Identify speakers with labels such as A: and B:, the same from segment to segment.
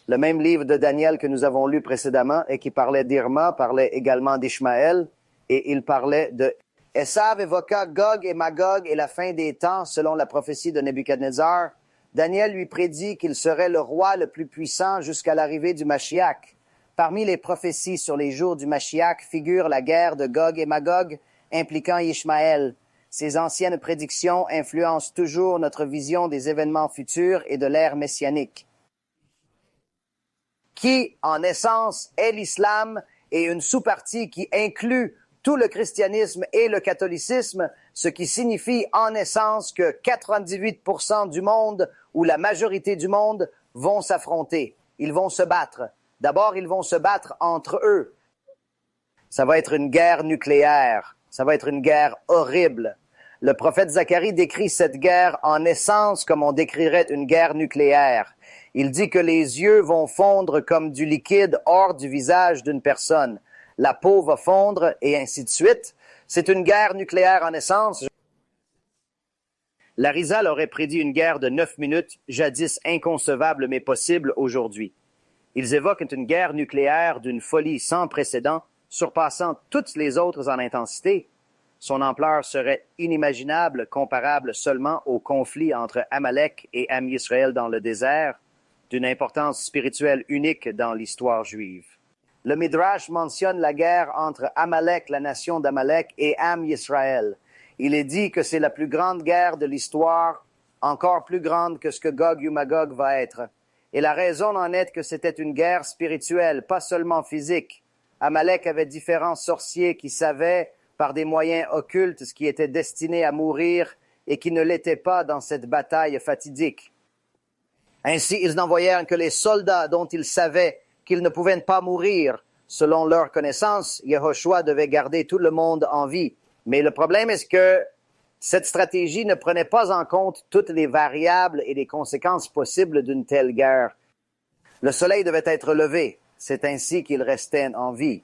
A: Le même livre de Daniel que nous avons lu précédemment et qui parlait d'Irma, parlait également d'Ishmaël, et il parlait de Esav évoqua Gog et Magog et la fin des temps selon la prophétie de Nebuchadnezzar. Daniel lui prédit qu'il serait le roi le plus puissant jusqu'à l'arrivée du Mashiach. Parmi les prophéties sur les jours du Mashiach figure la guerre de Gog et Magog impliquant Ishmaël. Ces anciennes prédictions influencent toujours notre vision des événements futurs et de l'ère messianique, qui, en essence, est l'islam et une sous-partie qui inclut tout le christianisme et le catholicisme, ce qui signifie en essence que 98% du monde ou la majorité du monde vont s'affronter. Ils vont se battre. D'abord, ils vont se battre entre eux. Ça va être une guerre nucléaire. Ça va être une guerre horrible. Le prophète Zacharie décrit cette guerre en essence comme on décrirait une guerre nucléaire. Il dit que les yeux vont fondre comme du liquide hors du visage d'une personne. La peau va fondre et ainsi de suite. C'est une guerre nucléaire en essence. L'Arizal aurait prédit une guerre de 9 minutes, jadis inconcevable mais possible aujourd'hui. Ils évoquent une guerre nucléaire d'une folie sans précédent, surpassant toutes les autres en intensité. Son ampleur serait inimaginable, comparable seulement au conflit entre Amalek et Am Yisraël dans le désert, d'une importance spirituelle unique dans l'histoire juive. Le Midrash mentionne la guerre entre Amalek, la nation d'Amalek, et Am Yisraël. Il est dit que c'est la plus grande guerre de l'histoire, encore plus grande que ce que Gog et Magog va être. Et la raison en est que c'était une guerre spirituelle, pas seulement physique. Amalek avait différents sorciers qui savaient, par des moyens occultes, ce qui était destiné à mourir et qui ne l'était pas dans cette bataille fatidique. Ainsi, ils n'envoyèrent que les soldats dont ils savaient qu'ils ne pouvaient pas mourir. Selon leur connaissance, Yehoshua devait garder tout le monde en vie. Mais le problème est que cette stratégie ne prenait pas en compte toutes les variables et les conséquences possibles d'une telle guerre. Le soleil devait être levé. C'est ainsi qu'ils restaient en vie.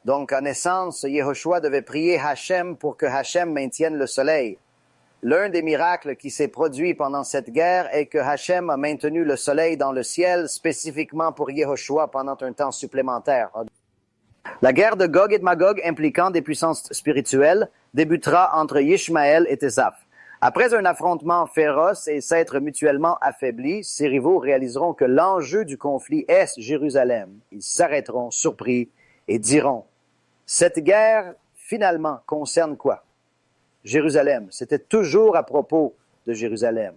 A: Donc, en essence, Yehoshua devait prier Hachem pour que Hachem maintienne le soleil. L'un des miracles qui s'est produit pendant cette guerre est que Hachem a maintenu le soleil dans le ciel spécifiquement pour Yehoshua pendant un temps supplémentaire. La guerre de Gog et de Magog impliquant des puissances spirituelles débutera entre Ishmaël et Esav. Après un affrontement féroce et s'être mutuellement affaiblis, ces rivaux réaliseront que l'enjeu du conflit est Jérusalem. Ils s'arrêteront surpris et diront « Cette guerre, finalement, concerne quoi? » Jérusalem. C'était toujours à propos de Jérusalem.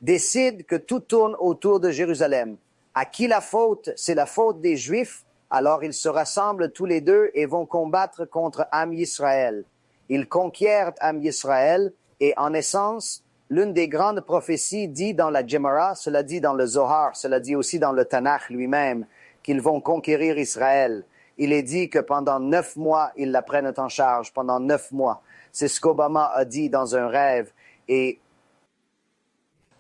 A: Décide que tout tourne autour de Jérusalem. À qui la faute? C'est la faute des Juifs. Alors ils se rassemblent tous les deux et vont combattre contre Am Yisraël. Ils conquièrent Am Yisraël et en essence, l'une des grandes prophéties dit dans la Gemara, cela dit dans le Zohar, cela dit aussi dans le Tanakh lui-même, qu'ils vont conquérir Israël. Il est dit que pendant 9 mois, ils la prennent en charge, pendant 9 mois. C'est ce qu'Obama a dit dans un rêve et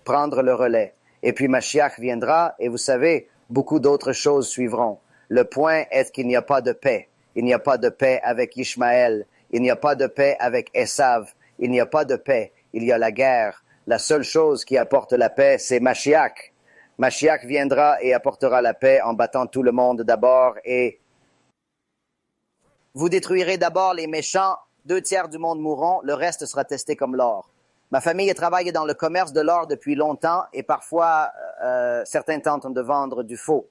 A: prendre le relais. Et puis Mashiach viendra et vous savez, beaucoup d'autres choses suivront. Le point est qu'il n'y a pas de paix. Il n'y a pas de paix avec Ishmaël. Il n'y a pas de paix avec Esav. Il n'y a pas de paix. Il y a la guerre. La seule chose qui apporte la paix, c'est Mashiach. Mashiach viendra et apportera la paix en battant tout le monde d'abord et vous détruirez d'abord les méchants, 2/3 du monde mourront, le reste sera testé comme l'or. Ma famille a travaillé dans le commerce de l'or depuis longtemps et parfois certains tentent de vendre du faux.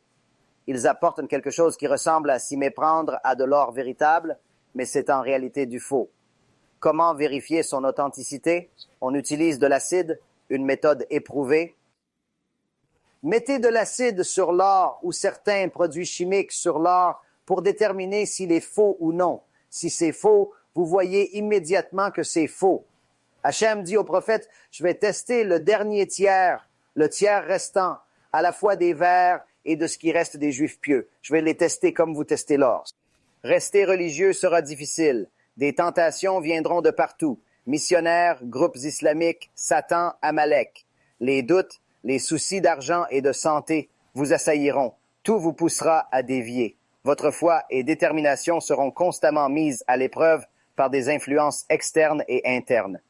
A: Ils apportent quelque chose qui ressemble à s'y méprendre à de l'or véritable, mais c'est en réalité du faux. Comment vérifier son authenticité? On utilise de l'acide, une méthode éprouvée. Mettez de l'acide sur l'or ou certains produits chimiques sur l'or pour déterminer s'il est faux ou non. Si c'est faux, vous voyez immédiatement que c'est faux. Hachem dit au prophète, je vais tester le dernier tiers, le tiers restant, à la fois des vers et de ce qui reste des Juifs pieux. Je vais les tester comme vous testez l'or. Rester religieux sera difficile. Des tentations viendront de partout. Missionnaires, groupes islamiques, Satan, Amalek. Les doutes, les soucis d'argent et de santé vous assailliront. Tout vous poussera à dévier. Votre foi et détermination seront constamment mises à l'épreuve par des influences externes et internes.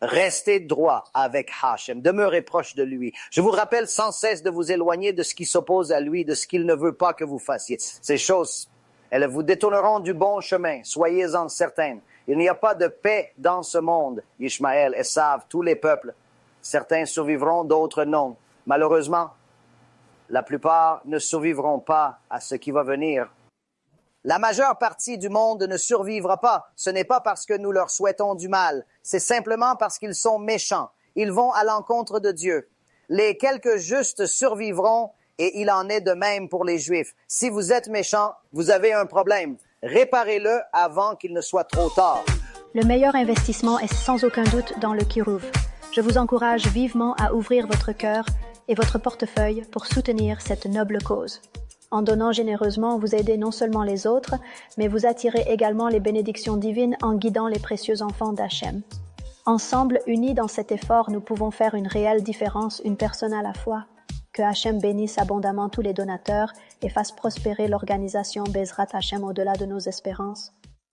A: Restez droit avec Hachem, demeurez proche de lui. Je vous rappelle sans cesse de vous éloigner de ce qui s'oppose à lui, de ce qu'il ne veut pas que vous fassiez. Ces choses, elles vous détourneront du bon chemin, soyez-en certains. Il n'y a pas de paix dans ce monde. Ishmaël, Esav, tous les peuples. Certains survivront, d'autres non. Malheureusement, la plupart ne survivront pas à ce qui va venir. La majeure partie du monde ne survivra pas. Ce n'est pas parce que nous leur souhaitons du mal. C'est simplement parce qu'ils sont méchants. Ils vont à l'encontre de Dieu. Les quelques justes survivront et il en est de même pour les Juifs. Si vous êtes méchants, vous avez un problème. Réparez-le avant qu'il ne soit trop tard.
B: Le meilleur investissement est sans aucun doute dans le Kiruv. Je vous encourage vivement à ouvrir votre cœur et votre portefeuille pour soutenir cette noble cause. En donnant généreusement, vous aidez non seulement les autres, mais vous attirez également les bénédictions divines en guidant les précieux enfants d'Hachem. Ensemble, unis dans cet effort, nous pouvons faire une réelle différence, une personne à la fois. Que Hachem bénisse abondamment tous les donateurs et fasse prospérer l'organisation Bezrat Hachem au-delà de nos espérances.